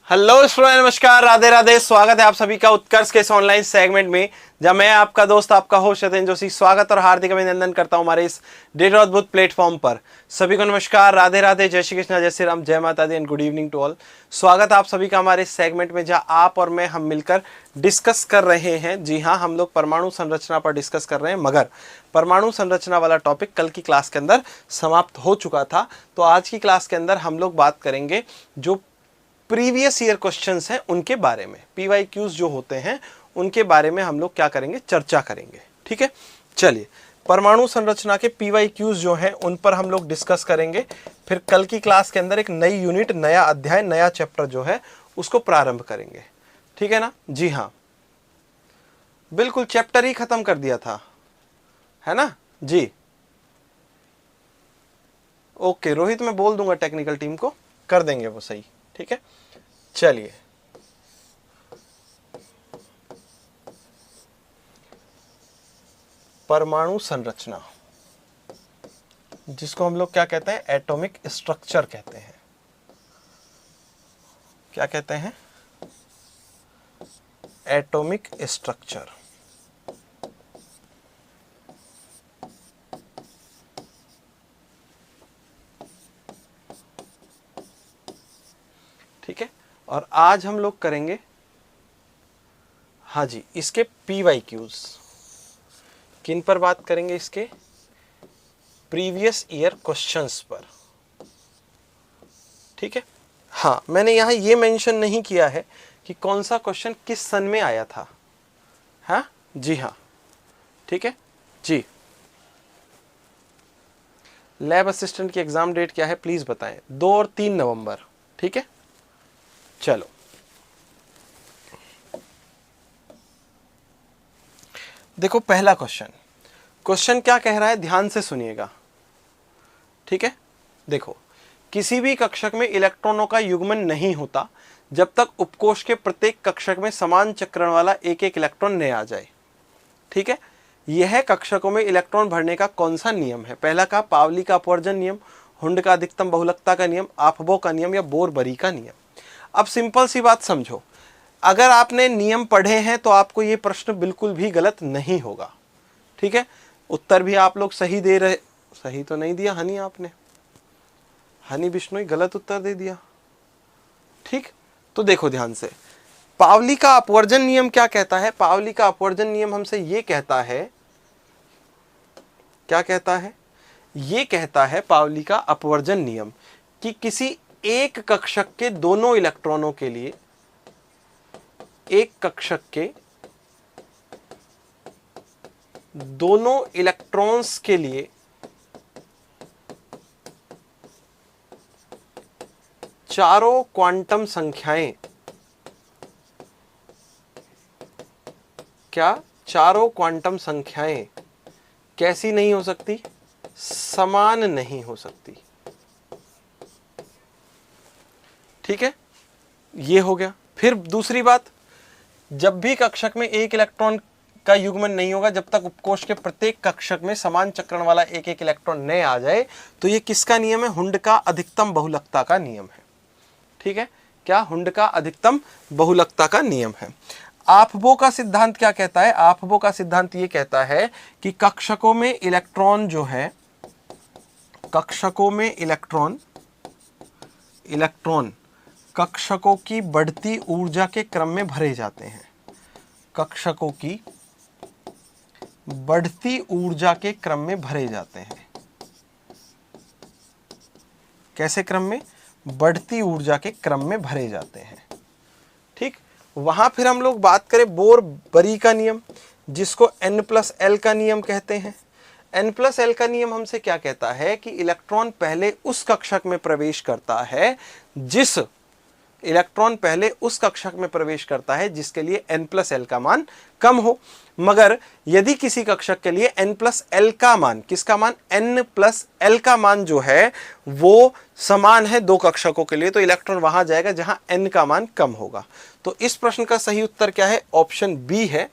Hello student, नमस्कार, राधे राधे। स्वागत है आप सभी का उत्कर्ष के इस ऑनलाइन सेगमेंट में, जब मैं आपका दोस्त आपका होस्ट सत्येंद्र जोशी स्वागत और हार्दिक अभिनंदन करता हूं हमारे इस डेढ़ अद्भुत प्लेटफॉर्म पर। सभी को नमस्कार, राधे राधे, जय श्री कृष्णा, जय श्री राम, जय माता दी and good evening to all. स्वागत आप सभी का हमारे इस सेगमेंट में, जहां आप और मैं हम मिलकर डिस्कस कर रहे हैं। जी हाँ, हम लोग परमाणु संरचना पर डिस्कस कर रहे हैं, मगर परमाणु संरचना वाला टॉपिक कल की क्लास के अंदर समाप्त हो चुका था। तो आज की क्लास के अंदर हम लोग बात करेंगे जो प्रीवियस ईयर क्वेश्चंस हैं उनके बारे में, पीवाईक्यूज जो होते हैं उनके बारे में हम लोग क्या करेंगे, चर्चा करेंगे। ठीक है, चलिए परमाणु संरचना के पीवाईक्यूज जो हैं उन पर हम लोग डिस्कस करेंगे। फिर कल की क्लास के अंदर एक नई यूनिट, नया अध्याय, नया चैप्टर जो है उसको प्रारंभ करेंगे। ठीक है ना? जी हाँ, बिल्कुल चैप्टर ही खत्म कर दिया था, है ना जी। ओके रोहित, मैं बोल दूंगा टेक्निकल टीम को, कर देंगे वो सही। ठीक है, चलिए परमाणु संरचना, जिसको हम लोग क्या कहते हैं, एटॉमिक स्ट्रक्चर कहते हैं। क्या कहते हैं? Atomic structure. ठीक है, और आज हम लोग करेंगे, हाँ जी, इसके पीवाईक्यूज। किन पर बात करेंगे? इसके प्रीवियस ईयर क्वेश्चंस पर। ठीक है, हाँ, मैंने यहां ये मेंशन नहीं किया है कि कौन सा क्वेश्चन किस सन में आया था। हाँ जी हाँ, ठीक है जी। लैब असिस्टेंट की एग्जाम डेट क्या है प्लीज बताएं? 2 और 3 नवंबर। ठीक है, चलो देखो पहला क्वेश्चन क्या कह रहा है, ध्यान से सुनिएगा। ठीक है, देखो, किसी भी कक्षक में इलेक्ट्रॉनों का युग्मन नहीं होता जब तक उपकोष के प्रत्येक कक्षक में समान चक्रण वाला एक एक इलेक्ट्रॉन न आ जाए। ठीक है, यह कक्षकों में इलेक्ट्रॉन भरने का कौन सा नियम है? पहला का पावली का अपवर्जन नियम, हुंड का अधिकतम बहुलकता का नियम, आफबो का नियम या बोर-बरी का नियम। अब सिंपल सी बात समझो, अगर आपने नियम पढ़े हैं तो आपको ये प्रश्न बिल्कुल भी गलत नहीं होगा। ठीक है, उत्तर भी आप लोग सही दे रहे, सही तो नहीं दिया हनी, आपने हनी बिश्नोई गलत उत्तर दे दिया। ठीक, तो देखो ध्यान से, पावली का अपवर्जन नियम क्या कहता है? पावली का अपवर्जन नियम हमसे ये कहता है, क्या कहता है? ये कहता है पावली का अपवर्जन नियम कि किसी एक कक्षक के दोनों इलेक्ट्रॉनों के लिए, एक कक्षक के दोनों इलेक्ट्रॉन्स के लिए चारों क्वांटम संख्याएं, क्या चारों क्वांटम संख्याएं कैसी नहीं हो सकती? समान नहीं हो सकती। ठीक है, ये हो गया। फिर दूसरी बात, जब भी कक्षक में एक इलेक्ट्रॉन का युग्मन नहीं होगा जब तक उपकोष के प्रत्येक कक्षक में समान चक्रण वाला एक एक इलेक्ट्रॉन न आ जाए, तो ये किसका नियम है? हुंड का अधिकतम बहुलकता का नियम है। ठीक है, क्या? हुंड का अधिकतम बहुलकता का नियम है। आफबो का सिद्धांत क्या कहता है? आफबो का सिद्धांत ये कहता है कि कक्षकों में इलेक्ट्रॉन जो है, कक्षकों में इलेक्ट्रॉन कक्षकों की बढ़ती ऊर्जा के क्रम में भरे जाते हैं। कक्षकों की बढ़ती ऊर्जा के क्रम में भरे जाते हैं। कैसे क्रम में? बढ़ती ऊर्जा के क्रम में भरे जाते हैं। ठीक, वहां फिर हम लोग बात करें बोर-बरी का नियम, जिसको N+L का नियम कहते हैं। N+L का नियम हमसे क्या कहता है कि इलेक्ट्रॉन पहले उस कक्षक में प्रवेश करता है, इलेक्ट्रॉन पहले उस कक्षक में प्रवेश करता है जिसके लिए N+L का मान कम हो। मगर यदि किसी कक्षक के लिए N+L का मान, किसका मान? N+L का मान जो है वो समान है दो कक्षकों के लिए, तो इलेक्ट्रॉन वहां जाएगा जहां N का मान कम होगा। तो इस प्रश्न का सही उत्तर क्या है? ऑप्शन बी है।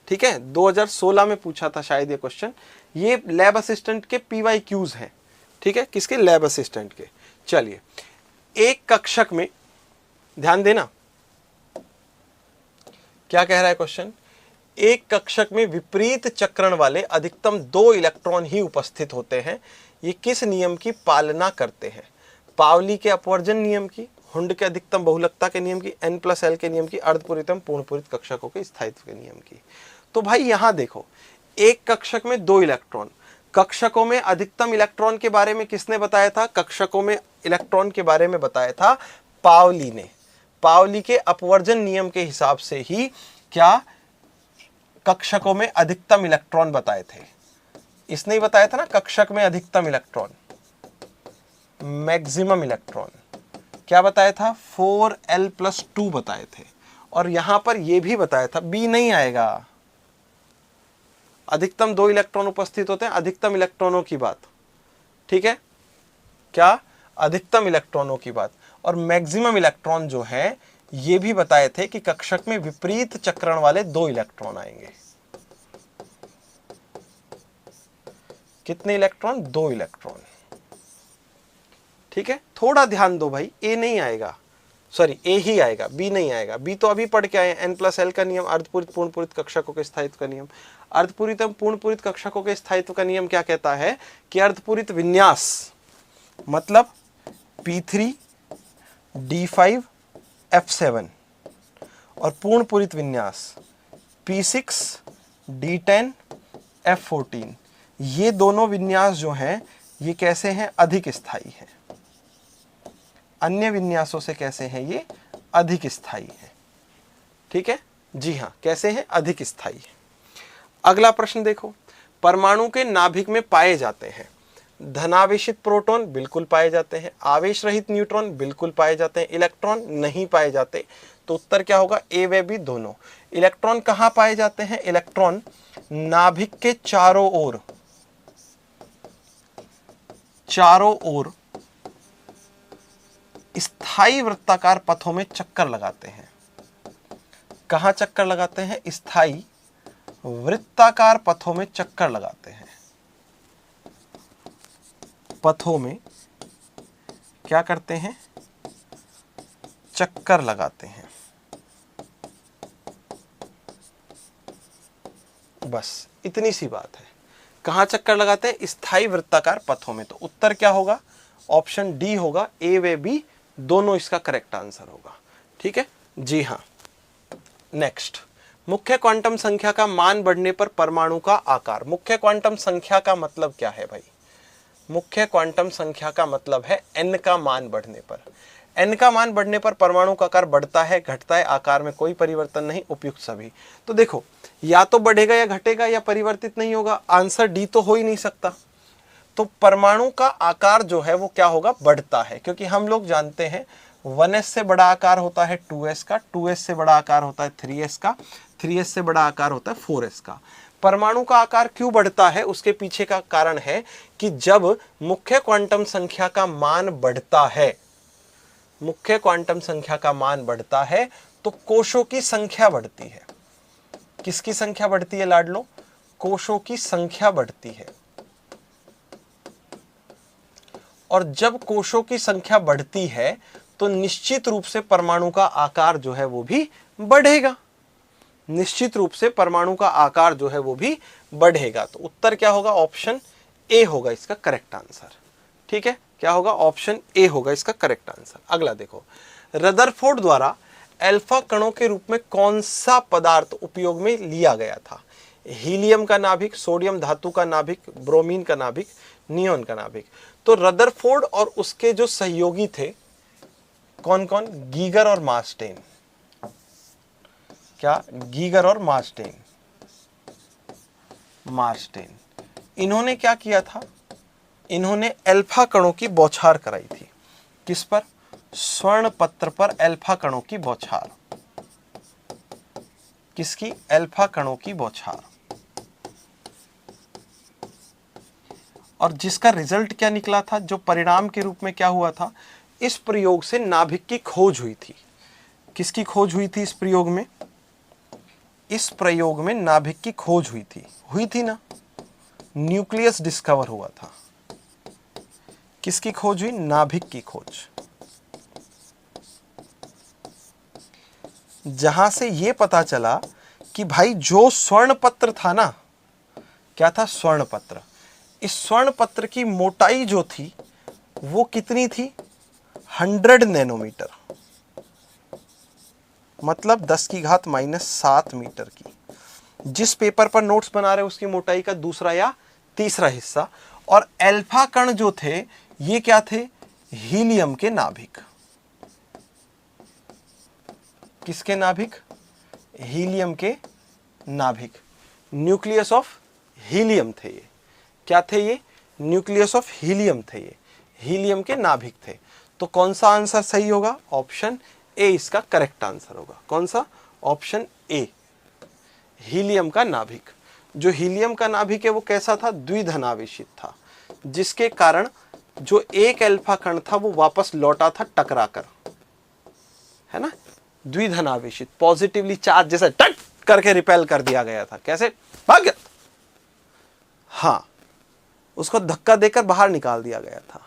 ठीक है, 2016 में पूछा था शायद ये क्वेश्चन। ये लैब असिस्टेंट के पीवाईक्यूज हैं। ठीक है, किसके? लैब असिस्टेंट के। चलिए, एक कक्षक में ध्यान देना, क्या कह रहा है क्वेश्चन? एक कक्षक में विपरीत चक्रण वाले अधिकतम 2 इलेक्ट्रॉन ही उपस्थित होते हैं। ये किस नियम की पालना करते हैं? पावली के अपवर्जन नियम की, हुंड के अधिकतम बहुलकता के नियम की, N+L के नियम की, अर्धपूरितम पूर्णपूरित कक्षकों के स्थायित्व के नियम की। तो भाई यहां देखो, एक कक्षक में 2 इलेक्ट्रॉन, कक्षकों में अधिकतम इलेक्ट्रॉन के बारे में किसने बताया था? कक्षकों में इलेक्ट्रॉन के बारे में बताया था पावली ने। पावली के अपवर्जन नियम के हिसाब से ही क्या कक्षकों में अधिकतम इलेक्ट्रॉन बताए थे। इसने ही बताया था ना कक्षक में अधिकतम इलेक्ट्रॉन, मैक्सिमम इलेक्ट्रॉन क्या बताया था? 4l+2 बताए थे। और यहां पर यह भी बताया था, बी नहीं आएगा, अधिकतम 2 इलेक्ट्रॉन उपस्थित होते हैं, अधिकतम इलेक्ट्रॉनों की बात, ठीक है, क्या? अधिकतम इलेक्ट्रॉनों की बात। और मैक्सिमम इलेक्ट्रॉन जो है ये भी बताए थे कि कक्षक में विपरीत चक्रण वाले 2 इलेक्ट्रॉन आएंगे। कितने इलेक्ट्रॉन? 2 इलेक्ट्रॉन, ठीक है। थोड़ा ध्यान दो भाई, ए नहीं आएगा, सॉरी ए ही आएगा, बी नहीं आएगा। बी तो अभी पढ़ के आए, N+L का नियम, अर्धपूरित पूर्णपूरित कक्षकों के स्थायित्व का नियम। अर्धपूरितम पूर्णपूरित कक्षकों के स्थायित्व का नियम क्या कहता है कि अर्धपूरित विन्यास मतलब P3 D5 F7 और पूर्णपूरित विन्यास P6 D10 F14, ये दोनों विन्यास जो हैं ये कैसे हैं? अधिक स्थायी हैं। अन्य विन्यासों से कैसे हैं? ये अधिक स्थायी हैं, ठीक है जी हाँ, कैसे हैं? अधिक स्थायी है। अगला प्रश्न देखो, परमाणु के नाभिक में पाए जाते हैं धनावेशित प्रोटॉन, बिल्कुल पाए जाते हैं। आवेश रहित न्यूट्रॉन, बिल्कुल पाए जाते हैं। इलेक्ट्रॉन नहीं पाए जाते। तो उत्तर क्या होगा? ए व बी दोनों। इलेक्ट्रॉन कहां पाए जाते हैं? इलेक्ट्रॉन नाभिक के चारों ओर स्थायी वृत्ताकार पथों में चक्कर लगाते हैं। कहां चक्कर लगाते हैं? स्थायी वृत्ताकार पथों में चक्कर लगाते हैं। पथों में क्या करते हैं? चक्कर लगाते हैं। बस इतनी सी बात है। कहां चक्कर लगाते हैं? स्थायी वृत्ताकार पथों में। तो उत्तर क्या होगा? ऑप्शन डी होगा, ए व बी दोनों इसका करेक्ट आंसर होगा, ठीक है जी हाँ। नेक्स्ट, मुख्य क्वांटम संख्या का मान बढ़ने पर परमाणु का आकार। मुख्य क्वांटम संख्या का मतलब क्या है भाई? मुख्य क्वांटम संख्या का मतलब है n का मान बढ़ने पर। n का मान बढ़ने पर परमाणु का आकार बढ़ता है, घटता है, आकार में कोई परिवर्तन नहीं, उपयुक्त सभी। तो देखो, या तो बढ़ेगा या घटेगा या परिवर्तित नहीं होगा। आंसर डी तो हो ही नहीं सकता। तो परमाणु का आकार जो है वो क्या होगा? बढ़ता है, क्योंकि हम लोग जानते हैं 1s से बड़ा आकार होता है 2s का, 2s से बड़ा आकार होता है 3s का, 3s से बड़ा आकार होता है 4s का। परमाणु का आकार क्यों बढ़ता है? उसके पीछे का कारण है कि जब मुख्य क्वांटम संख्या का मान बढ़ता है, मुख्य क्वांटम संख्या का मान बढ़ता है तो कोशों की संख्या बढ़ती है। किसकी संख्या बढ़ती है लाडलो? कोशों की संख्या बढ़ती है। और जब कोशों की संख्या बढ़ती है तो निश्चित रूप से परमाणु का आकार जो है वो भी बढ़ेगा। निश्चित रूप से परमाणु का आकार जो है वो भी बढ़ेगा। तो उत्तर क्या होगा? ऑप्शन ए होगा इसका करेक्ट आंसर, ठीक है। क्या होगा? ऑप्शन ए होगा इसका करेक्ट आंसर। अगला देखो, रदरफोर्ड द्वारा अल्फा कणों के रूप में कौन सा पदार्थ उपयोग में लिया गया था? हीलियम का नाभिक, सोडियम धातु का नाभिक, ब्रोमीन का नाभिक, नियोन का नाभिक। तो रदरफोर्ड और उसके जो सहयोगी थे कौन कौन? गीगर और मार्स्टेन। क्या? गीगर और मार्स्टेन। इन्होंने क्या किया था? इन्होंने अल्फा कणों की बौछार कराई थी। किस पर? स्वर्ण पत्र पर अल्फा कणों की बौछार। किसकी? अल्फा कणों की बौछार। और जिसका रिजल्ट क्या निकला था? जो परिणाम के रूप में क्या हुआ था? इस प्रयोग से नाभिक की खोज हुई थी। किसकी खोज हुई थी इस प्रयोग में? इस प्रयोग में नाभिक की खोज हुई थी ना, न्यूक्लियस डिस्कवर हुआ था। किसकी खोज हुई? नाभिक की खोज। जहां से ये पता चला कि भाई जो स्वर्ण पत्र था ना, क्या था, स्वर्ण पत्र, इस स्वर्ण पत्र की मोटाई जो थी वो कितनी थी, 100 नैनोमीटर, मतलब 10⁻⁻7 मीटर की। जिस पेपर पर नोट्स बना रहे उसकी मोटाई का दूसरा या तीसरा हिस्सा। और अल्फा कण जो थे ये क्या थे, हीलियम के नाभिक। किसके नाभिक, हीलियम के नाभिक, न्यूक्लियस ऑफ हीलियम थे ये। क्या थे ये, न्यूक्लियस ऑफ हीलियम थे ये, हीलियम के नाभिक थे। तो कौन सा आंसर सही होगा, ऑप्शन ए इसका करेक्ट आंसर होगा। कौन सा, ऑप्शन ए, हीलियम का नाभिक। जो हीलियम का नाभिक है वो कैसा था, द्विधनावेशित था, जिसके कारण जो एक अल्फा कण था वो वापस लौटा था टकराकर, है ना, द्विधनावेशित, पॉजिटिवली चार्ज, जैसे टक करके रिपेल कर दिया गया था। कैसे, भाग गया, हाँ, उसको धक्का देकर बाहर निकाल दिया गया था।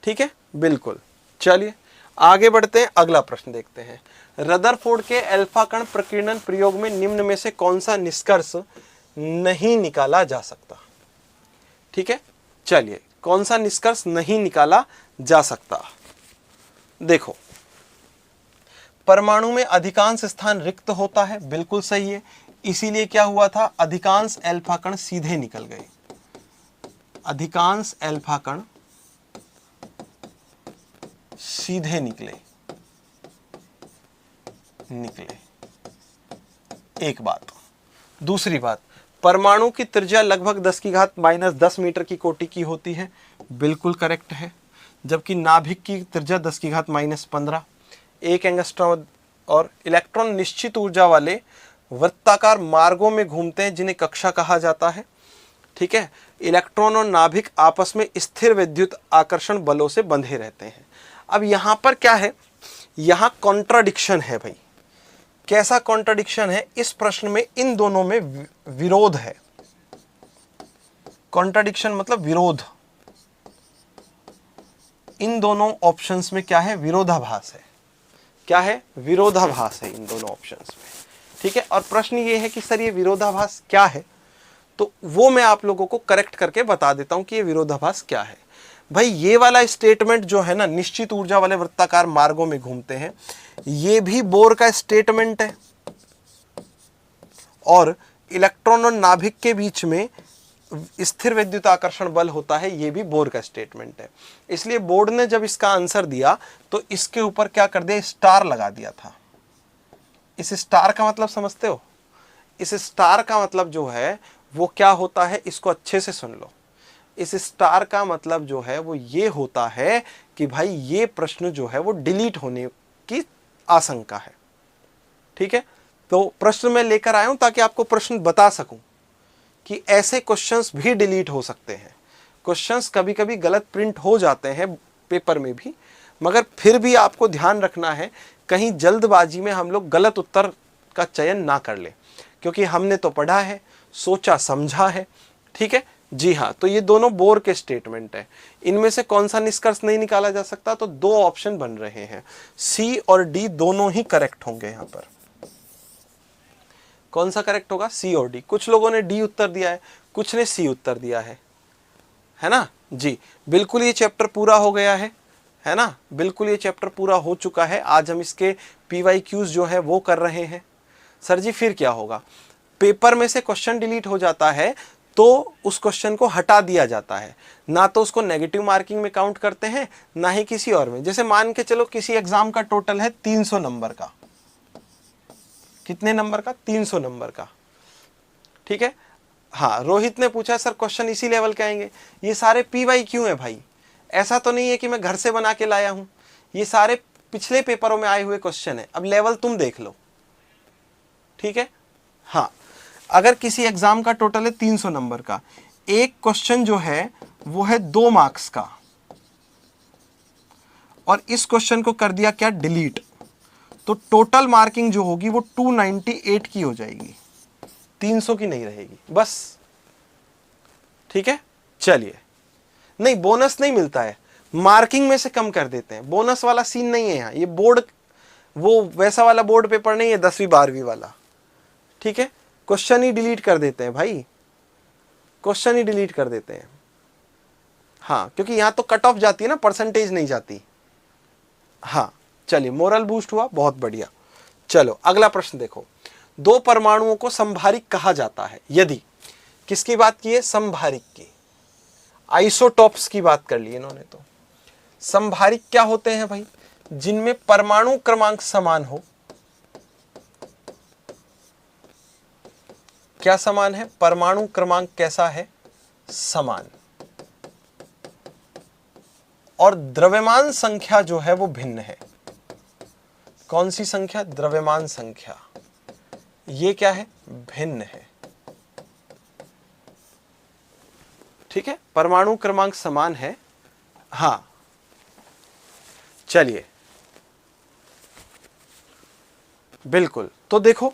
ठीक है, बिल्कुल। चलिए आगे बढ़ते हैं, अगला प्रश्न देखते हैं। रदरफोर्ड के अल्फा कण प्रकीर्णन प्रयोग में निम्न में से कौन सा निष्कर्ष नहीं निकाला जा सकता। ठीक है, चलिए कौन सा निष्कर्ष नहीं निकाला जा सकता। देखो, परमाणु में अधिकांश स्थान रिक्त होता है, बिल्कुल सही है। इसीलिए क्या हुआ था, अधिकांश अल्फा कण सीधे निकल गए, अधिकांश अल्फा कण सीधे निकले। एक बात। दूसरी बात, परमाणु की त्रिज्या लगभग 10⁻⁻10 मीटर की कोटि की होती है, बिल्कुल करेक्ट है। जबकि नाभिक की त्रिज्या 10⁻⁻15, 1 एंगस्ट्रॉम। और इलेक्ट्रॉन निश्चित ऊर्जा वाले वृत्ताकार मार्गों में घूमते हैं जिन्हें कक्षा कहा जाता है। ठीक है, इलेक्ट्रॉन और नाभिक आपस में स्थिर विद्युत आकर्षण बलों से बंधे रहते हैं। अब यहां पर क्या है, यहां कॉन्ट्राडिक्शन है भाई। कैसा कॉन्ट्राडिक्शन है, इस प्रश्न में इन दोनों में विरोध है। कॉन्ट्राडिक्शन मतलब विरोध, इन दोनों ऑप्शंस में क्या है, विरोधाभास है। क्या है, विरोधाभास है इन दोनों ऑप्शंस में। ठीक है, और प्रश्न ये है कि सर ये विरोधाभास क्या है, तो वो मैं आप लोगों को करेक्ट करके बता देता हूं कि ये विरोधाभास क्या है। भाई ये वाला स्टेटमेंट जो है ना, निश्चित ऊर्जा वाले वृत्ताकार मार्गों में घूमते हैं, ये भी बोर का स्टेटमेंट है। और इलेक्ट्रॉन और नाभिक के बीच में स्थिर विद्युत आकर्षण बल होता है, ये भी बोर का स्टेटमेंट है। इसलिए बोर्ड ने जब इसका आंसर दिया तो इसके ऊपर क्या कर दिया, स्टार लगा दिया था। इस स्टार का मतलब समझते हो, इस स्टार का मतलब जो है वो क्या होता है, इसको अच्छे से सुन लो। इस स्टार का मतलब जो है वो ये होता है कि भाई ये प्रश्न जो है वो डिलीट होने की आशंका है। ठीक है, तो प्रश्न मैं लेकर आया हूं ताकि आपको प्रश्न बता सकूं कि ऐसे क्वेश्चंस भी डिलीट हो सकते हैं। क्वेश्चंस कभी कभी गलत प्रिंट हो जाते हैं पेपर में भी, मगर फिर भी आपको ध्यान रखना है कहीं जल्दबाजी में हम लोग गलत उत्तर का चयन ना कर ले, क्योंकि हमने तो पढ़ा है, सोचा समझा है। ठीक है जी हाँ, तो ये दोनों बोर के स्टेटमेंट है। इनमें से कौन सा निष्कर्ष नहीं निकाला जा सकता, तो दो ऑप्शन बन रहे हैं, सी और डी दोनों ही करेक्ट होंगे। यहां पर कौन सा करेक्ट होगा, सी और डी। कुछ लोगों ने डी उत्तर दिया है, कुछ ने सी उत्तर दिया है ना जी। बिल्कुल ये चैप्टर पूरा हो गया है ना, बिल्कुल ये चैप्टर पूरा हो चुका है। आज हम इसके PYQs जो है वो कर रहे हैं। सर जी फिर क्या होगा, पेपर में से क्वेश्चन डिलीट हो जाता है तो उस क्वेश्चन को हटा दिया जाता है, ना तो उसको नेगेटिव मार्किंग में काउंट करते हैं ना ही किसी और में। जैसे मान के चलो किसी एग्जाम का टोटल है 300 नंबर का, कितने नंबर का, 300 नंबर का। ठीक है, हाँ, रोहित ने पूछा सर क्वेश्चन इसी लेवल के आएंगे। ये सारे PYQ हैं भाई, ऐसा तो नहीं है कि मैं घर से बना के लाया हूं, ये सारे पिछले पेपरों में आए हुए क्वेश्चन है। अब लेवल तुम देख लो। ठीक है, हाँ, अगर किसी एग्जाम का टोटल है 300 नंबर का, एक क्वेश्चन जो है वो है 2 मार्क्स का, और इस क्वेश्चन को कर दिया क्या, डिलीट, तो टोटल मार्किंग जो होगी वो 298 की हो जाएगी, 300 की नहीं रहेगी बस। ठीक है, चलिए, नहीं बोनस नहीं मिलता है, मार्किंग में से कम कर देते हैं, बोनस वाला सीन नहीं है यहाँ। ये बोर्ड वो वैसा वाला बोर्ड पेपर नहीं है 10वीं 12वीं वाला, ठीक है। क्वेश्चन ही डिलीट कर देते हैं भाई, क्वेश्चन ही डिलीट कर देते हैं। हाँ, क्योंकि यहां तो कट ऑफ जाती है ना, परसेंटेज नहीं जाती। हाँ चलिए, मोरल बूस्ट हुआ, बहुत बढ़िया। चलो अगला प्रश्न देखो, दो परमाणुओं को समभारिक कहा जाता है यदि, किसकी बात की है, समभारिक की, आइसोटॉप्स की बात कर ली इन्होंने। तो समभारिक क्या होते हैं भाई, जिनमें परमाणु क्रमांक समान हो। क्या समान है, परमाणु क्रमांक कैसा है, समान, और द्रव्यमान संख्या जो है वो भिन्न है। कौन सी संख्या, द्रव्यमान संख्या, ये क्या है, भिन्न है, ठीक है। परमाणु क्रमांक समान है, हाँ। चलिए बिल्कुल, तो देखो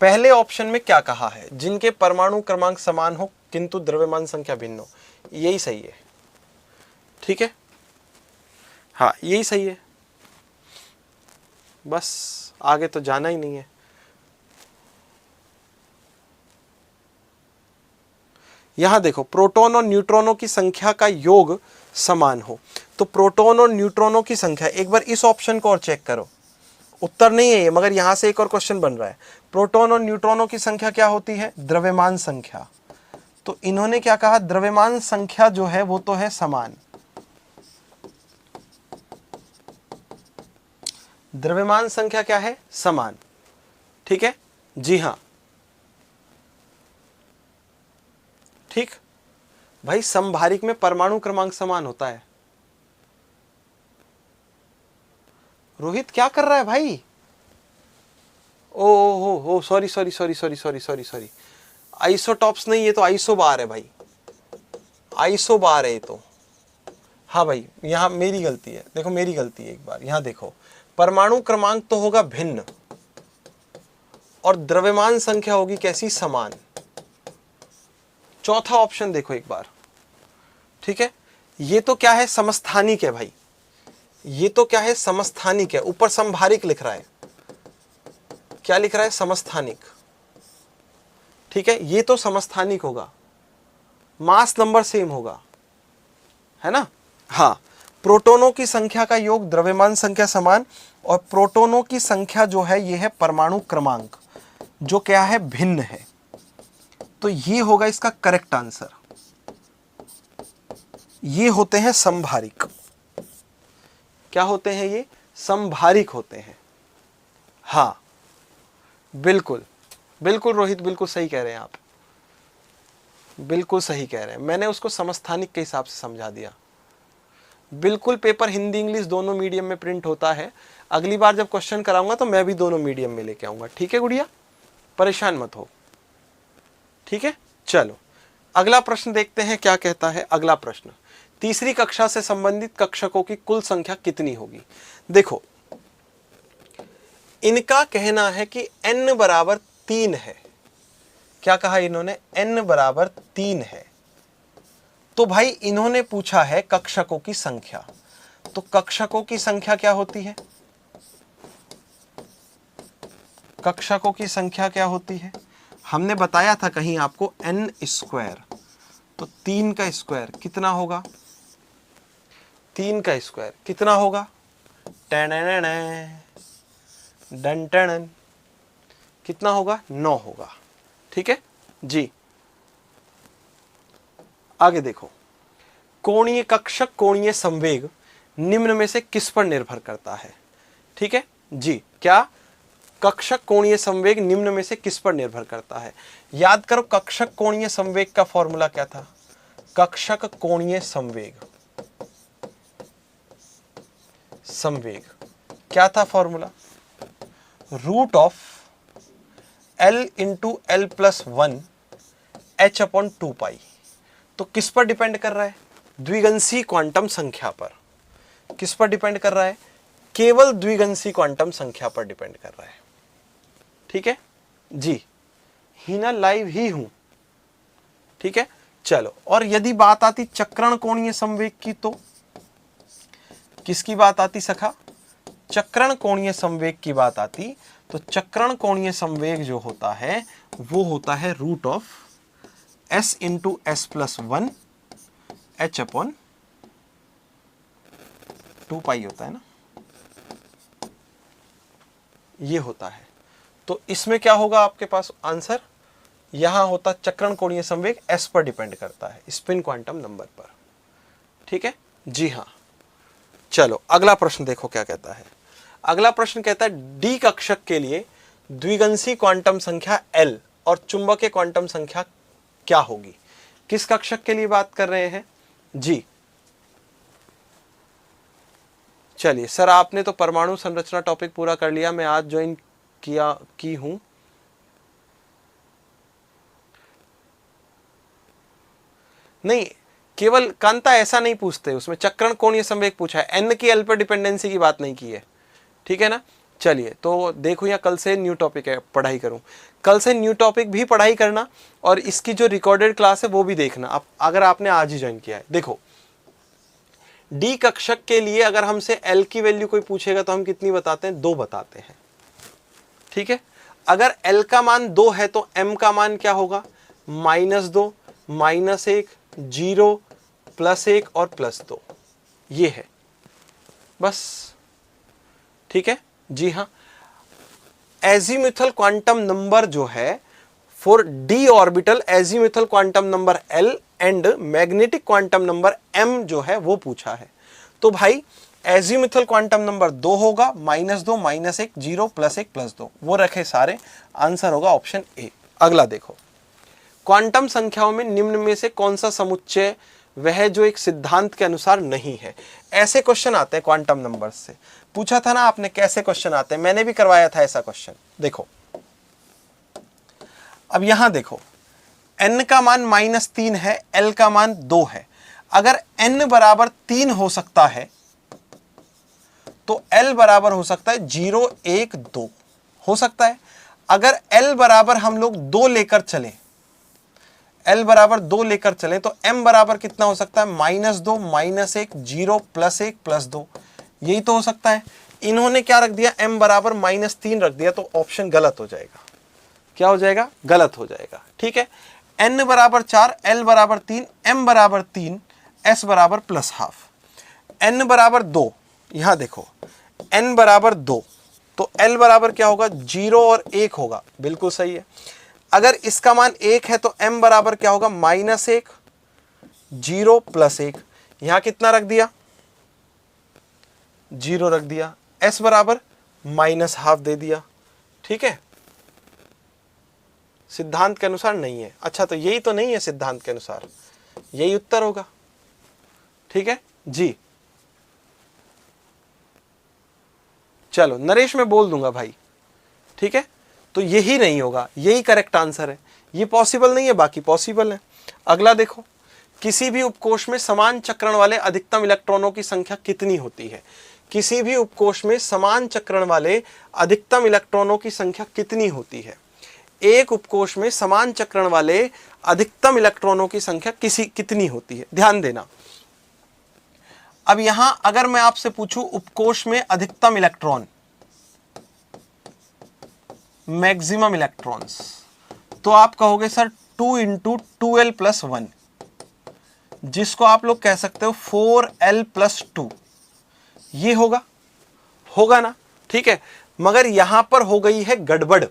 पहले ऑप्शन में क्या कहा है, जिनके परमाणु क्रमांक समान हो किंतु द्रव्यमान संख्या भिन्न हो, यही सही है, ठीक है। हाँ यही सही है, बस आगे तो जाना ही नहीं है। यहां देखो, प्रोटॉन और न्यूट्रॉनों की संख्या का योग समान हो, तो प्रोटॉन और न्यूट्रॉनों की संख्या, एक बार इस ऑप्शन को और चेक करो, उत्तर नहीं है ये, मगर यहां से एक और क्वेश्चन बन रहा है। प्रोटॉन और न्यूट्रॉनों की संख्या क्या होती है, द्रव्यमान संख्या, तो इन्होंने क्या कहा, द्रव्यमान संख्या जो है वो तो है समान, द्रव्यमान संख्या क्या है, समान, ठीक है। जी हां, ठीक भाई, समभारिक में परमाणु क्रमांक समान होता है। रोहित क्या कर रहा है भाई, ओ हो sorry sorry sorry sorry sorry sorry sorry, isotopes नहीं, ये तो आइसोबार है भाई, आइसोबार है ये तो। हाँ भाई, यहां मेरी गलती है, देखो मेरी गलती है, एक बार यहां देखो, परमाणु क्रमांक तो होगा भिन्न और द्रव्यमान संख्या होगी कैसी, समान। चौथा ऑप्शन देखो एक बार, ठीक है। ये तो क्या है, समस्थानिक है भाई, ये तो क्या है, समस्थानिक है, ऊपर समभारिक लिख रहा है, क्या लिख रहा है, समस्थानिक, ठीक है। ये तो समस्थानिक होगा, मास नंबर सेम होगा, है ना। हाँ, प्रोटॉनों की संख्या का योग द्रव्यमान संख्या समान, और प्रोटॉनों की संख्या जो है ये है परमाणु क्रमांक, जो क्या है, भिन्न है, तो ये होगा इसका करेक्ट आंसर। ये होते हैं समभारिक, क्या होते हैं ये, समभारिक होते हैं। हाँ बिल्कुल बिल्कुल रोहित, बिल्कुल सही कह रहे हैं आप, बिल्कुल सही कह रहे हैं, मैंने उसको समस्थानिक के हिसाब से समझा दिया। बिल्कुल, पेपर हिंदी इंग्लिश दोनों मीडियम में प्रिंट होता है, अगली बार जब क्वेश्चन कराऊंगा तो मैं भी दोनों मीडियम में लेके आऊंगा, ठीक है गुड़िया, परेशान मत हो, ठीक है। चलो अगला प्रश्न देखते हैं क्या कहता है। अगला प्रश्न, तीसरी कक्षा से संबंधित कक्षकों की कुल संख्या कितनी होगी। देखो इनका कहना है कि n बराबर 3 है, क्या कहा इन्होंने, n बराबर 3 है, तो भाई इन्होंने पूछा है कक्षकों की संख्या, तो कक्षकों की संख्या क्या होती है, कक्षकों की संख्या क्या होती है, हमने बताया था कहीं आपको n स्क्वायर, तो 3 का स्क्वायर कितना होगा, 3 का स्क्वायर कितना होगा, डन टन, कितना होगा, 9 होगा, ठीक है जी। आगे देखो, कोणीय कक्षक कोणीय संवेग निम्न में से किस पर निर्भर करता है, ठीक है जी। क्या, कक्षक कोणीय संवेग निम्न में से किस पर निर्भर करता है। याद करो, कक्षक कोणीय संवेग का फॉर्मूला क्या था, कक्षक कोणीय संवेग, संवेग क्या था formula, root of L into L plus 1 H upon 2 pi. तो किस पर डिपेंड कर रहा है, द्विगंशी क्वांटम संख्या पर। किस पर डिपेंड कर रहा है, केवल द्विगंशी क्वांटम संख्या पर डिपेंड कर रहा है, ठीक है जी। हीना लाइव ही हूं, ठीक है। चलो, और यदि बात आती चक्रण कोणीय संवेग की, तो किसकी बात आती सखा, चक्रण कोणीय संवेग की बात आती तो चक्रण कोणीय संवेग जो होता है वो होता है root of s into S plus 1 h upon 2 pi होता है ना, ये होता है। तो इसमें क्या होगा आपके पास आंसर, यहां होता चक्रण कोणीय संवेग s पर डिपेंड करता है, स्पिन क्वांटम नंबर पर। ठीक है जी हाँ। चलो अगला प्रश्न देखो क्या कहता है। अगला प्रश्न कहता है डी कक्षक के लिए द्विगंशी क्वांटम संख्या L और चुंबकीय क्वांटम संख्या क्या होगी। किस कक्षक के लिए बात कर रहे हैं जी। चलिए सर, आपने तो परमाणु संरचना टॉपिक पूरा कर लिया, मैं आज ज्वाइन की हूं। नहीं, केवल कांता ऐसा नहीं पूछते, उसमें चक्रण कोणीय संवेग पूछा है, एन की एल पर डिपेंडेंसी की बात नहीं की है। ठीक है ना। चलिए तो देखो, या कल से न्यू टॉपिक है, पढ़ाई करूं। कल से न्यू टॉपिक भी पढ़ाई करना और इसकी जो रिकॉर्डेड क्लास है वो भी देखना आप, अगर आपने आज ही ज्वाइन किया है। देखो डी कक्षक के लिए अगर हमसे एल की वैल्यू कोई पूछेगा तो हम कितनी बताते हैं, 2 बताते हैं। ठीक है। अगर एल का मान 2 है तो एम का मान क्या होगा, -2, -1, 0, +1 और +2, ये है बस। ठीक है जी हाँ। एजीमुथल क्वांटम नंबर जो है for d orbital, azimuthal quantum number l and magnetic quantum number m जो है वो पूछा है। तो भाई एजीमुथल क्वांटम नंबर 2 होगा, -2, -1, 0, +1, +2, वो रखे सारे। आंसर होगा ऑप्शन ए। अगला देखो, क्वांटम संख्याओं में निम्न में से कौन सा समुच्चय वह जो एक सिद्धांत के अनुसार नहीं है। ऐसे क्वेश्चन आते हैं क्वांटम नंबर्स से, पूछा था ना आपने कैसे क्वेश्चन आते हैं, मैंने भी करवाया था ऐसा क्वेश्चन। देखो अब यहां देखो, n का मान -3 है, l का मान 2 है। अगर n बराबर 3 हो सकता है तो l बराबर हो सकता है 0, 1, 2 हो सकता है। अगर l बराबर हम लोग 2 लेकर चले, l बराबर 2 लेकर चले तो m बराबर कितना हो सकता है, -2, -1, 0, +1, +2, यही तो हो सकता है। इन्होंने क्या रख दिया, m बराबर -3 रख दिया, तो ऑप्शन गलत हो जाएगा। क्या हो जाएगा, गलत हो जाएगा। ठीक है। n बराबर 4, l बराबर 3, m बराबर 3, s बराबर +½ n बराबर 2, यहां देखो n बराबर 2 तो l बराबर क्या होगा, 0 और 1 होगा, बिल्कुल सही है। अगर इसका मान 1 है तो m बराबर क्या होगा, -1, 0, +1, यहां कितना रख दिया, 0 रख दिया। s बराबर -½ दे दिया। ठीक है। सिद्धांत के अनुसार नहीं है। अच्छा तो यही तो नहीं है सिद्धांत के अनुसार, यही उत्तर होगा। ठीक है जी। चलो नरेश मैं बोल दूंगा भाई। ठीक है। तो यही नहीं होगा, यही करेक्ट आंसर है। ये पॉसिबल नहीं है, बाकी पॉसिबल है। अगला देखो, किसी भी उपकोष में समान चक्रण वाले अधिकतम इलेक्ट्रॉनों की संख्या कितनी होती है। किसी भी उपकोष में समान चक्रण वाले अधिकतम इलेक्ट्रॉनों की संख्या कितनी होती है। एक उपकोष में समान चक्रण वाले अधिकतम इलेक्ट्रॉनों की संख्या कितनी होती है, ध्यान देना। अब यहां अगर मैं आपसे पूछूं उपकोष में अधिकतम इलेक्ट्रॉन, मैक्सिमम इलेक्ट्रॉन्स, तो आप कहोगे सर 2 × 2l + 1, जिसको आप लोग कह सकते हो 4l + 2, ये होगा ना। ठीक है। मगर यहां पर हो गई है गड़बड़।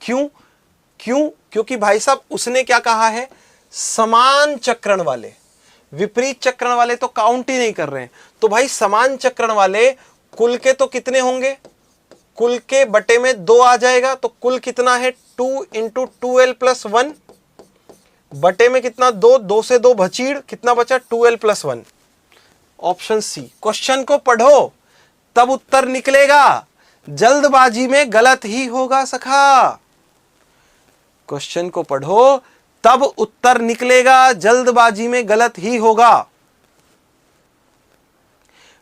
क्योंकि भाई साहब उसने क्या कहा है, समान चक्रण वाले, विपरीत चक्रण वाले तो काउंट ही नहीं कर रहे हैं। तो भाई समान चक्रण वाले कुल के तो कितने होंगे, कुल के बटे में 2 आ जाएगा, तो कुल कितना है 2 × 2l + 1 बटे में कितना 2, 2 से 2 भचीड़, कितना बचा 2l + 1। Option C. क्वेश्चन को पढ़ो तब उत्तर निकलेगा, जल्दबाजी में गलत ही होगा सखा। क्वेश्चन को पढ़ो तब उत्तर निकलेगा, जल्दबाजी में गलत ही होगा।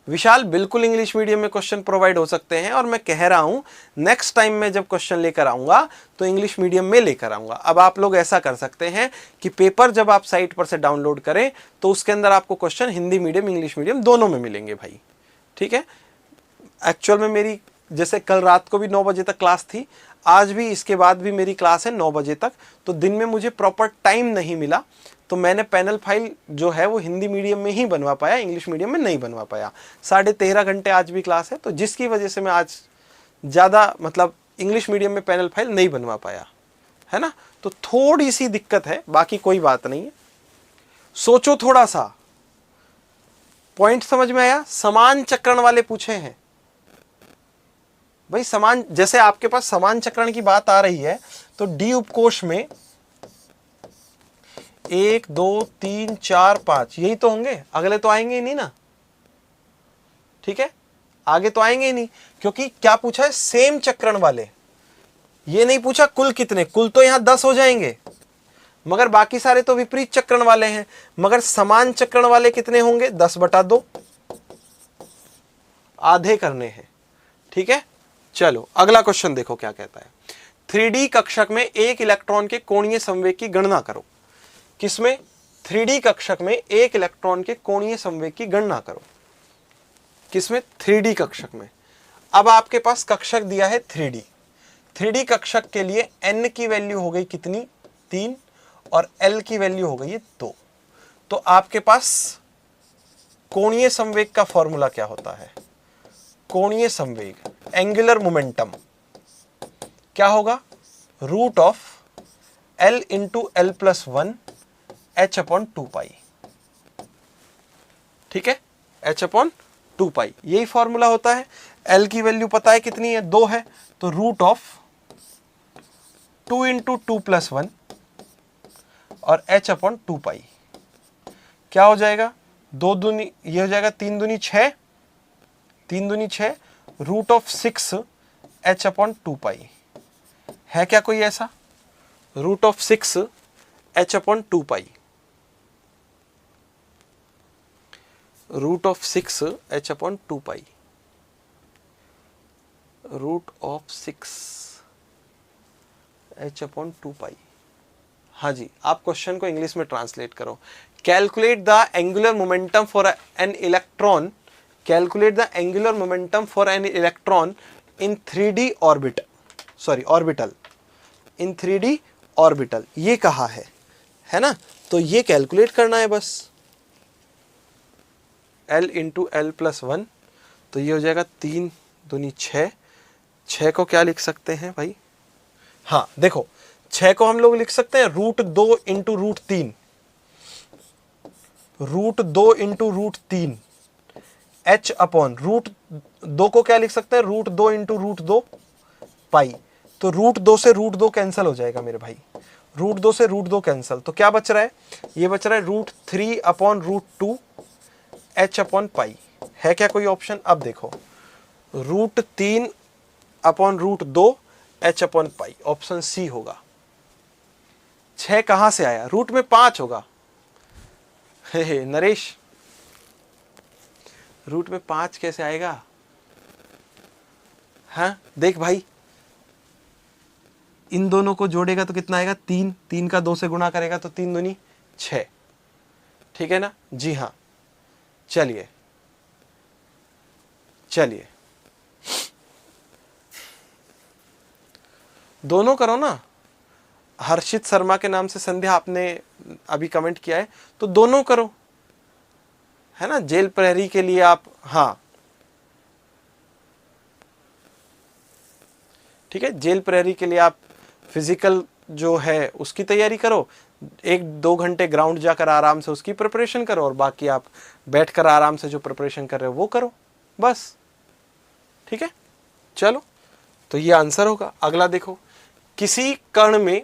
विशाल बिल्कुल इंग्लिश मीडियम में क्वेश्चन प्रोवाइड हो सकते हैं, और मैं कह रहा हूं नेक्स्ट टाइम मैं जब क्वेश्चन लेकर आऊंगा तो इंग्लिश मीडियम में लेकर आऊंगा। अब आप लोग ऐसा कर सकते हैं कि पेपर जब आप साइट पर से डाउनलोड करें तो उसके अंदर आपको question Hindi medium English medium दोनों में मिलेंगे भाई। ठीक है। एक्चुअल में मेरी जैसे कल रात को भी 9 बजे तक क्लास थी, आज भी इसके बाद भी मेरी क्लास है 9 बजे तक, तो दिन में मुझे प्रॉपर टाइम नहीं मिला, तो मैंने पैनल फाइल जो है वो हिंदी मीडियम में ही बनवा पाया, इंग्लिश मीडियम में नहीं बनवा पाया। 13.5 घंटे आज भी क्लास है, तो जिसकी वजह से मैं आज ज़्यादा मतलब इंग्लिश मीडियम में पैनल फाइल नहीं बनवा पाया, है ना। तो थोड़ी सी दिक्कत है, बाकी कोई बात नहीं है। सोचो थोड़ा सा, पॉइंट समझ में आया। समान चक्रण वाले पूछे हैं भाई, समान, जैसे आपके पास समान चक्रण की बात आ रही है तो डी उपकोष में 1 2 3 4 5 यही तो होंगे, अगले तो आएंगे ही नहीं ना, ठीक है, आगे तो आएंगे ही नहीं, क्योंकि क्या पूछा है, सेम चक्रण वाले। ये नहीं पूछा कुल कितने, कुल तो यहां 10 हो जाएंगे, मगर बाकी सारे तो विपरीत चक्रण वाले हैं, मगर समान चक्रण वाले कितने होंगे, 10/2 आधे करने हैं, ठीक है। चलो अगला क्वेश्चन देखो क्या कहता है। 3D कक्षक में एक इलेक्ट्रॉन के कोणीय संवेग की गणना करो। किसमें, 3D कक्षक में एक इलेक्ट्रॉन के कोणीय संवेग की गणना करो। किसमें, 3D कक्षक में। अब आपके पास कक्षक दिया है 3D कक्षक के लिए n की वैल्यू हो गई कितनी, 3, और L की वैल्यू हो गई है 2। तो आपके पास कोणीय संवेग का फॉर्मूला क्या होता है, कोणीय संवेग, एंगुलर मोमेंटम क्या होगा, √L × L+1 h/2π, ठीक है, h/2π यही फॉर्मूला होता है। L की वैल्यू पता है कितनी है, 2 है, तो √2 × 2+1 और h/2π क्या हो जाएगा, 2 दूनी, ये हो जाएगा 3 दूनी 6, 3 दूनी 6, √6 h/2π है क्या कोई ऐसा, √6 h/2π, √6 h/2π, √6 h/2π। हाँ जी, आप क्वेश्चन को इंग्लिश में ट्रांसलेट करो। Calculate the angular momentum for an electron, calculate the angular momentum for an electron in 3D orbit, sorry orbital, in 3D orbital, ये कहा है ना। तो ये कैलकुलेट करना है बस, L × L+1, तो ये हो जाएगा 3 दूनी 6, 6 को क्या लिख सकते हैं भाई, हाँ देखो 6 को हम लोग लिख सकते हैं √2 × √3, √2 × √3 h/√2 को क्या लिख सकते हैं, √2 × √2 पाई, तो √2 से √2 कैंसिल हो जाएगा मेरे भाई, √2 से √2 कैंसिल, तो क्या बच रहा है, ये बच रहा है √3/√2 h/π। है क्या कोई ऑप्शन, अब देखो √3/√2 h/π, ऑप्शन सी होगा। 6 कहां से आया, रूट में 5 होगा, हे नरेश रूट में 5 कैसे आएगा, हाँ देख भाई, इन दोनों को जोड़ेगा तो कितना आएगा, 3, 3 का 2 से गुणा करेगा तो 3 दूनी 6, ठीक है ना, जी हाँ। चलिए चलिए दोनों करो ना, हर्षित शर्मा के नाम से संध्या आपने अभी कमेंट किया है, तो दोनों करो, है ना, जेल प्रहरी के लिए आप, हाँ ठीक है, जेल प्रहरी के लिए आप फिजिकल जो है उसकी तैयारी करो, 1-2 घंटे ग्राउंड जाकर आराम से उसकी प्रिपरेशन करो, और बाकी आप बैठकर आराम से जो प्रिपरेशन कर रहे हो वो करो बस, ठीक है। चलो तो ये आंसर होगा। अगला देखो, किसी कण में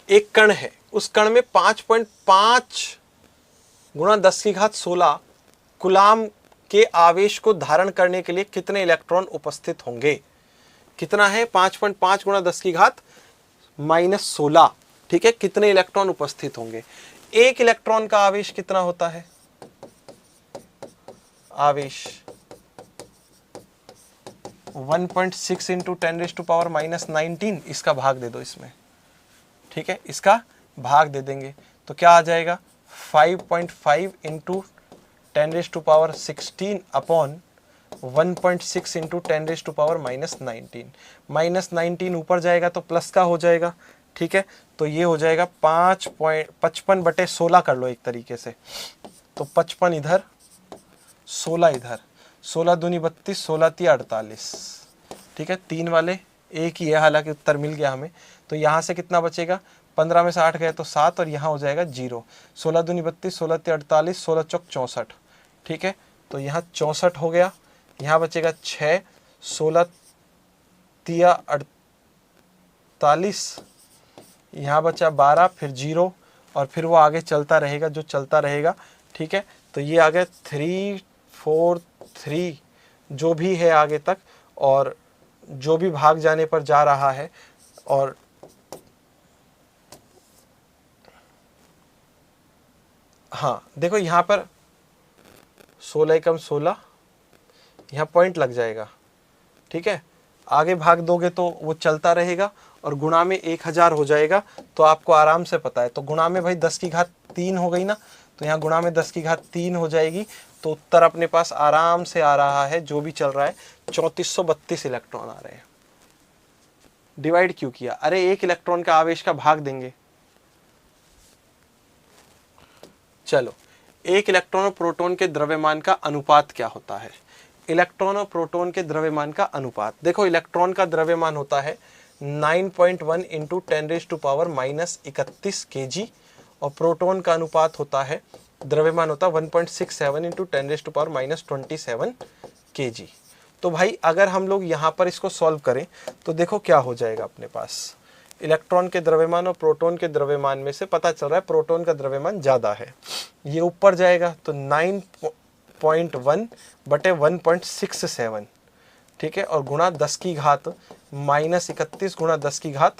एक कण है, उस कण में 5.5 × 10⁻16 कूलाम के आवेश को धारण करने के लिए कितने इलेक्ट्रॉन उपस्थित होंगे। कितना है, 5.5 × 10⁻16, ठीक है, कितने इलेक्ट्रॉन उपस्थित होंगे। एक इलेक्ट्रॉन का आवेश कितना होता है, आवेश 1.6 × 10⁻⁻19, इसका भाग दे दो इसमें, ठीक है, इसका भाग दे देंगे तो क्या आ जाएगा, 5.5 × 10⁻16 अपॉन 1.6 इंटू 10⁻−19। -19 ऊपर जाएगा तो प्लस का हो जाएगा, ठीक है। तो ये हो जाएगा 5.55/16 कर लो एक तरीके से। तो 55 इधर, 16 इधर, 16 दूनी 32, 16 तिया 48, ठीक है। 3 वाले एक ही है, हालांकि उत्तर मिल गया हमें। तो यहाँ से कितना बचेगा, 15 में से 8 गए तो 7, और यहाँ हो जाएगा 0। 16 दूनी 32, 16 तिया 48, 16 चौक 64, ठीक है। तो यहाँ 64 हो गया, यहाँ बचेगा 6, 16 तिया 48, यहाँ बचा 12, फिर 0, और फिर वो आगे चलता रहेगा जो चलता रहेगा, ठीक है। तो ये आ गया 3, 4, 3 जो भी है आगे तक, और जो भी भाग जाने पर जा रहा है। और हाँ देखो यहाँ पर 16 एकम 16, यहाँ पॉइंट लग जाएगा, ठीक है। आगे भाग दोगे तो वो चलता रहेगा, और गुणा में 1000 हो जाएगा। तो आपको आराम से पता है, तो गुणा में भाई 10 की घात 3 हो गई ना, तो यहाँ गुणा में 10 की घात 3 हो जाएगी। तो उत्तर अपने पास आराम से आ रहा है, जो भी चल रहा है 3432 इलेक्ट्रॉन आ रहे हैं। डिवाइड क्यों किया, अरे एक इलेक्ट्रॉन का आवेश का भाग देंगे। चलो, एक इलेक्ट्रॉन और प्रोटॉन के द्रव्यमान का अनुपात क्या होता है। इलेक्ट्रॉन और प्रोटॉन के द्रव्यमान का अनुपात, देखो इलेक्ट्रॉन का द्रव्यमान होता है 9.1 इंटू 10⁻−31 kg, और प्रोटॉन का अनुपात होता है, द्रव्यमान होता है 1.67 इंटू 10⁻−27 kg। तो भाई अगर हम लोग यहाँ पर इसको सॉल्व करें तो देखो क्या हो जाएगा अपने पास। इलेक्ट्रॉन के द्रव्यमान और प्रोटॉन के द्रव्यमान में से पता चल रहा है प्रोटॉन का द्रव्यमान ज़्यादा है, ये ऊपर जाएगा तो 9.1/1.67, ठीक है। और गुणा 10 की घात -31 गुणा 10 की घात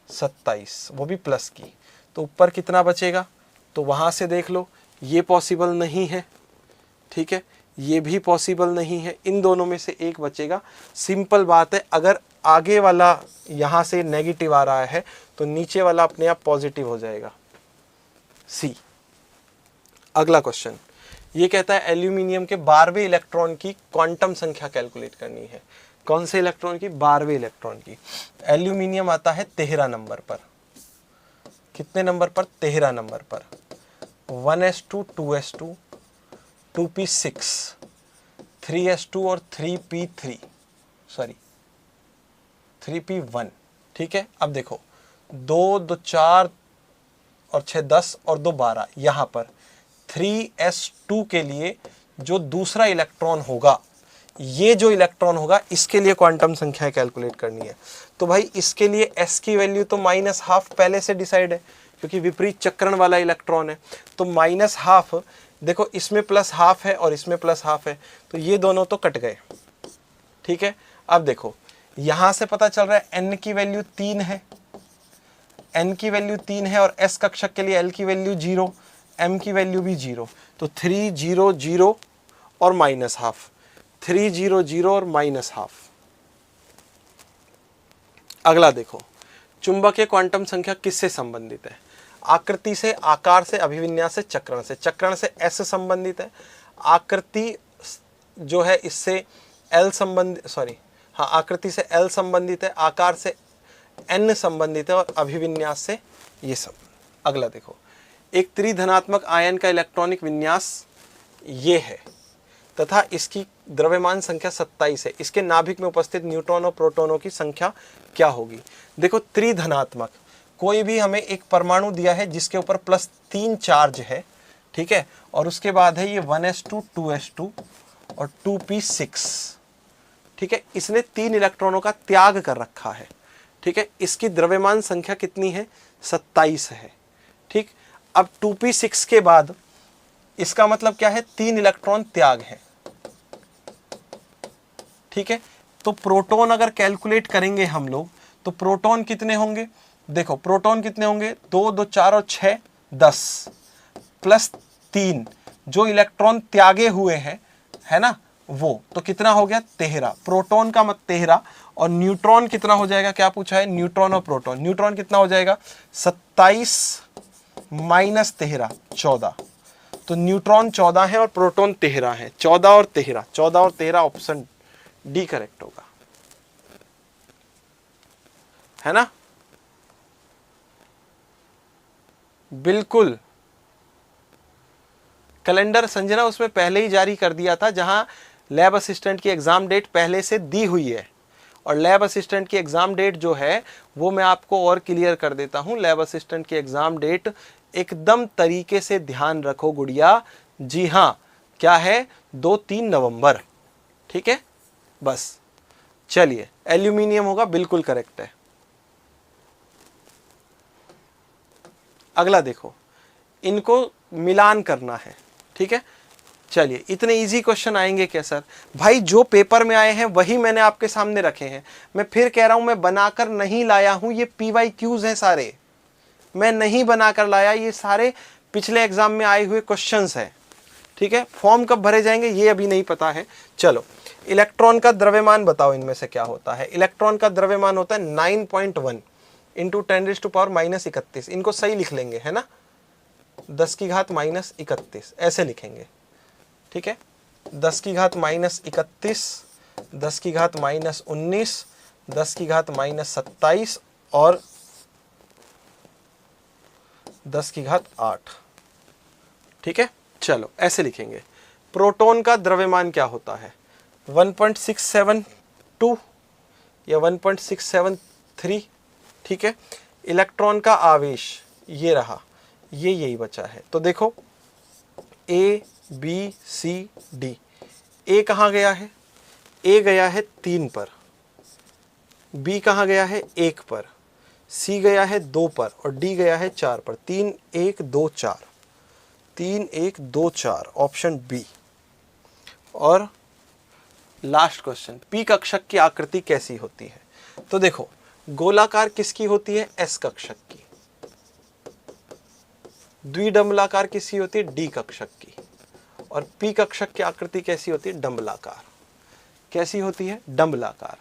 27, वो भी प्लस की। तो ऊपर कितना बचेगा, तो वहाँ से देख लो, ये पॉसिबल नहीं है, ठीक है, ये भी पॉसिबल नहीं है, इन दोनों में से एक बचेगा। सिंपल बात है, अगर आगे वाला यहाँ से नेगेटिव आ रहा है तो नीचे वाला अपने आप पॉजिटिव हो जाएगा, सी। अगला क्वेश्चन ये कहता है एल्यूमिनियम के 12वें इलेक्ट्रॉन की क्वांटम संख्या कैलकुलेट करनी है। कौन से इलेक्ट्रॉन की, 12वें इलेक्ट्रॉन की। एल्यूमिनियम आता है 13 नंबर पर। कितने नंबर पर, 13 नंबर पर। 1s2, 2s2, 2p6, 3s2 और 3p3, सॉरी 3p1, ठीक है। अब देखो 2, 2, 4 और 6, 10 और 2, 12। यहाँ पर 3s2 के लिए जो दूसरा इलेक्ट्रॉन होगा, ये जो इलेक्ट्रॉन होगा, इसके लिए क्वांटम संख्या कैलकुलेट करनी है। तो भाई इसके लिए s की वैल्यू तो -12 पहले से डिसाइड है, क्योंकि विपरीत चक्रण वाला इलेक्ट्रॉन है। तो -12, देखो इसमें +12 है और इसमें +12 है, तो ये दोनों तो कट गए, ठीक है। अब देखो यहां से पता चल रहा है n की वैल्यू 3 है, n की वैल्यू 3 है, और s कक्षक के लिए l की वैल्यू 0, m की वैल्यू भी 0। तो 3 0 0 और -12, 3 0 0 और -12। अगला देखो, चुंबकीय क्वांटम संख्या किससे संबंधित है। आकृति से, आकार से, अभिविन्यास से, चक्रण से। चक्रण से s संबंधित है, आकृति जो है इससे l संबंधित, सॉरी हाँ, आकृति से l संबंधित है, आकार से n संबंधित है, और अभिविन्यास से ये सब। अगला देखो, एक त्रिधनात्मक आयन का इलेक्ट्रॉनिक विन्यास ये है तथा इसकी द्रव्यमान संख्या 27 है। इसके नाभिक में उपस्थित न्यूट्रॉन और प्रोटॉनों की संख्या क्या होगी। देखो त्रिधनात्मक, कोई भी हमें एक परमाणु दिया है जिसके ऊपर +3 चार्ज है, ठीक है, और उसके बाद है ये 1s2, 2s2 और 2p6, ठीक है। इसने 3 इलेक्ट्रॉनों का त्याग कर रखा है, ठीक है। इसकी द्रव्यमान संख्या कितनी है, 27 है, ठीक। अब 2p6 के बाद इसका मतलब क्या है, 3 इलेक्ट्रॉन त्याग है, ठीक है। तो प्रोटॉन अगर कैलकुलेट करेंगे हम लोग तो प्रोटॉन कितने होंगे, देखो प्रोटॉन कितने होंगे, 2 2 4 और 6 10 +3 जो इलेक्ट्रॉन त्यागे हुए हैं, है ना, वो तो कितना हो गया 13। प्रोटॉन का मत 13, और न्यूट्रॉन कितना हो जाएगा, क्या पूछा है, न्यूट्रॉन और प्रोटॉन। न्यूट्रॉन कितना हो जाएगा, 27 - 13 14। तो तो न्यूट्रॉन 14 है और प्रोटॉन 13 है। 14 और 13, 14 और 13 ऑप्शन डी करेक्ट होगा, है ना। बिल्कुल, कैलेंडर संजना उसमें पहले ही जारी कर दिया था, जहां लैब असिस्टेंट की एग्जाम डेट पहले से दी हुई है। और लैब असिस्टेंट की एग्जाम डेट जो है वो मैं आपको और क्लियर कर देता हूं। लैब असिस्टेंट की एग्जाम डेट एकदम तरीके से ध्यान रखो गुड़िया, जी हाँ, क्या है, 2-3 नवंबर, ठीक है। बस चलिए, एल्यूमिनियम होगा, बिल्कुल करेक्ट है। अगला देखो, इनको मिलान करना है, ठीक है। चलिए, इतने इजी क्वेश्चन आएंगे क्या सर? भाई जो पेपर में आए हैं वही मैंने आपके सामने रखे हैं। मैं फिर कह रहा हूं, मैं बनाकर नहीं लाया हूं, ये PYQs हैं सारे, मैं नहीं बनाकर लाया, ये सारे पिछले एग्जाम में आए हुए क्वेश्चंस हैं, ठीक है। फॉर्म कब भरे जाएंगे ये अभी नहीं पता है। चलो, इलेक्ट्रॉन का द्रव्यमान बताओ, इनमें से क्या होता है। इलेक्ट्रॉन का द्रव्यमान होता है 9.1 इंटू 10⁻31। इनको सही लिख लेंगे, है ना, 10⁻31 ऐसे लिखेंगे, ठीक है। 10⁻31, 10⁻19, 10⁻27 और 10⁸, ठीक है। चलो ऐसे लिखेंगे। प्रोटॉन का द्रव्यमान क्या होता है, 1.672 या 1.673, ठीक है। इलेक्ट्रॉन का आवेश ये रहा, ये यही बचा है। तो देखो, ABCD, ए कहाँ गया है, ए गया है 3 पर, बी कहाँ गया है 1 पर, सी गया है 2 पर और डी गया है 4 पर। 3 1 2 4, 3 1 2 4, ऑप्शन बी। और लास्ट क्वेश्चन, पी कक्षक की आकृति कैसी होती है? तो देखो, गोलाकार किसकी होती है, एस कक्षक की। द्विडंबलाकार किसकी होती है, डी कक्षक की। और पी कक्षक की आकृति कैसी होती है, डंबलाकार। कैसी होती है, डंबलाकार,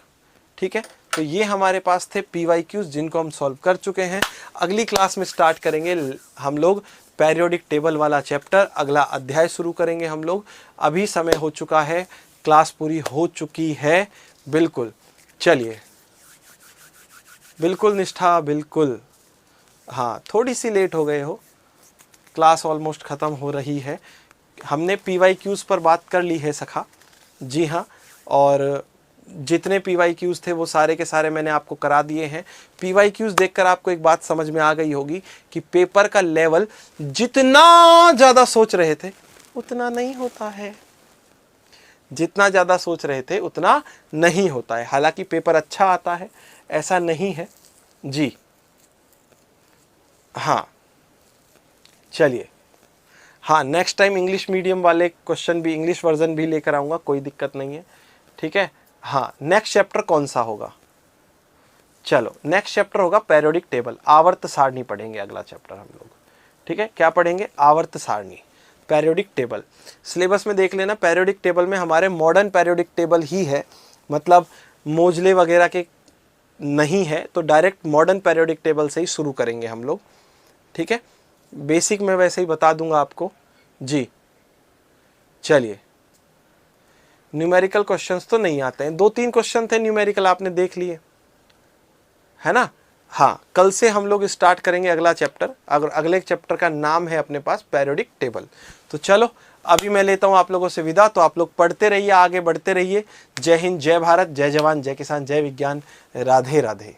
ठीक है। तो ये हमारे पास थे PYQs, जिनको हम सॉल्व कर चुके हैं। अगली क्लास में स्टार्ट करेंगे हम लोग पेरियोडिक टेबल वाला चैप्टर, अगला अध्याय शुरू करेंगे हम लोग। अभी समय हो चुका है, क्लास पूरी हो चुकी है, बिल्कुल। चलिए, बिल्कुल निष्ठा, बिल्कुल, हाँ थोड़ी सी लेट हो गए हो, क्लास ऑलमोस्ट ख़त्म हो रही है। हमने PYQs पर बात कर ली है सखा, जी हाँ। और जितने PYQs थे वो सारे के सारे मैंने आपको करा दिए हैं। PYQs देखकर आपको एक बात समझ में आ गई होगी कि पेपर का लेवल जितना ज़्यादा सोच रहे थे उतना नहीं होता है, जितना ज़्यादा सोच रहे थे उतना नहीं होता है। हालांकि पेपर अच्छा आता है, ऐसा नहीं है जी, हाँ। चलिए, हाँ, नेक्स्ट टाइम इंग्लिश मीडियम वाले क्वेश्चन भी, इंग्लिश वर्जन भी लेकर आऊँगा, कोई दिक्कत नहीं है, ठीक है। हाँ, नेक्स्ट चैप्टर कौन सा होगा? चलो, नेक्स्ट चैप्टर होगा पेरियोडिक टेबल, आवर्त सारणी पढ़ेंगे अगला चैप्टर हम लोग, ठीक है। क्या पढ़ेंगे? आवर्त सारणी, पेरियोडिक टेबल। सिलेबस में देख लेना, पेरियोडिक टेबल में हमारे मॉडर्न पेरियोडिक टेबल ही है, मतलब मोजले वगैरह के नहीं है, तो डायरेक्ट मॉडर्न पेरियोडिक टेबल से ही शुरू करेंगे हम लोग, ठीक है। बेसिक में वैसे ही बता दूंगा आपको जी। चलिए, न्यूमेरिकल क्वेश्चंस तो नहीं आते हैं, 2-3 क्वेश्चन थे न्यूमेरिकल, आपने देख लिए, है ना। हाँ, कल से हम लोग स्टार्ट करेंगे अगला चैप्टर। अगर अगले चैप्टर का नाम है अपने पास पेरियोडिक टेबल। तो चलो, अभी मैं लेता हूँ आप लोगों से विदा। तो आप लोग पढ़ते रहिए, आगे बढ़ते रहिए। जय हिंद, जय भारत, जय जवान, जय किसान, जय विज्ञान, राधे राधे।